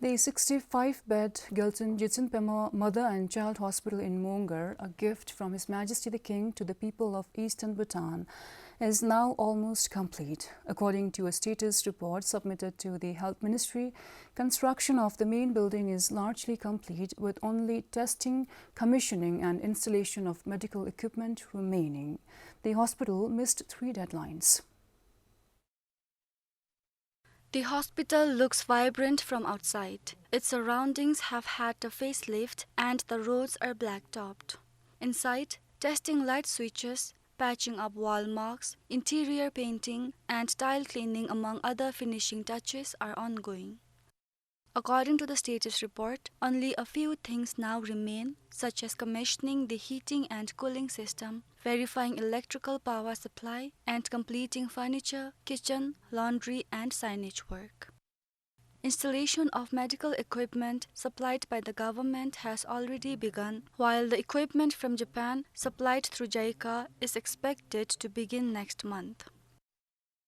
The 65-bed 𝗚𝘆𝗹𝘁𝘀𝘂𝗲𝗁 Mother and Child Hospital in Mongar, a gift from His Majesty the King to the people of Eastern Bhutan, is now almost complete. According to a status report submitted to the Health Ministry, construction of the main building is largely complete, with only testing, commissioning and installation of medical equipment remaining. The hospital missed 3 deadlines. The hospital looks vibrant from outside. Its surroundings have had a facelift and the roads are black-topped. Inside, testing light switches, patching up wall marks, interior painting and tile cleaning among other finishing touches are ongoing. According to the status report, only a few things now remain, such as commissioning the heating and cooling system, verifying electrical power supply, and completing furniture, kitchen, laundry, and signage work. Installation of medical equipment supplied by the government has already begun, while the equipment from Japan, supplied through JICA, is expected to begin next month.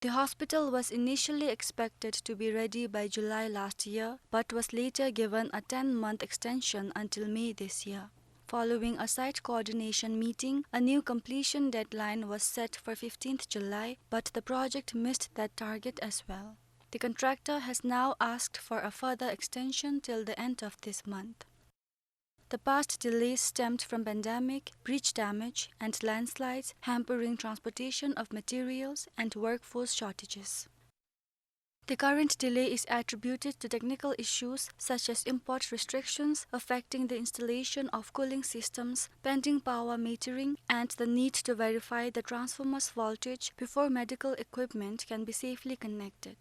The hospital was initially expected to be ready by July last year, but was later given a 10-month extension until May this year. Following a site coordination meeting, a new completion deadline was set for 15th July, but the project missed that target as well. The contractor has now asked for a further extension till the end of this month. The past delays stemmed from pandemic, breach damage, and landslides hampering transportation of materials and workforce shortages. The current delay is attributed to technical issues such as import restrictions affecting the installation of cooling systems, pending power metering, and the need to verify the transformer's voltage before medical equipment can be safely connected.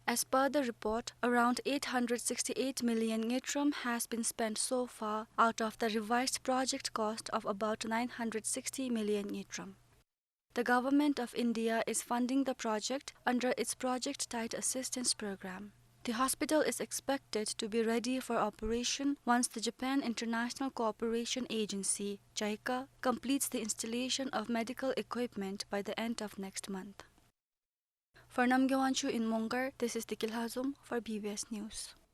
As per the report, around 868 million 𝗟𝗏 has been spent so far out of the revised project cost of about 960 million 𝗟𝗏. The Government of India is funding the project under its Project Tight Assistance Program. The hospital is expected to be ready for operation once the Japan International Cooperation Agency, JICA, completes the installation of medical equipment by the end of next month. For 𝗚𝗏𝗀𝗁𝗀 in Mongar, this is 𝗚𝗆𝗀𝗁𝗀 for BBS News.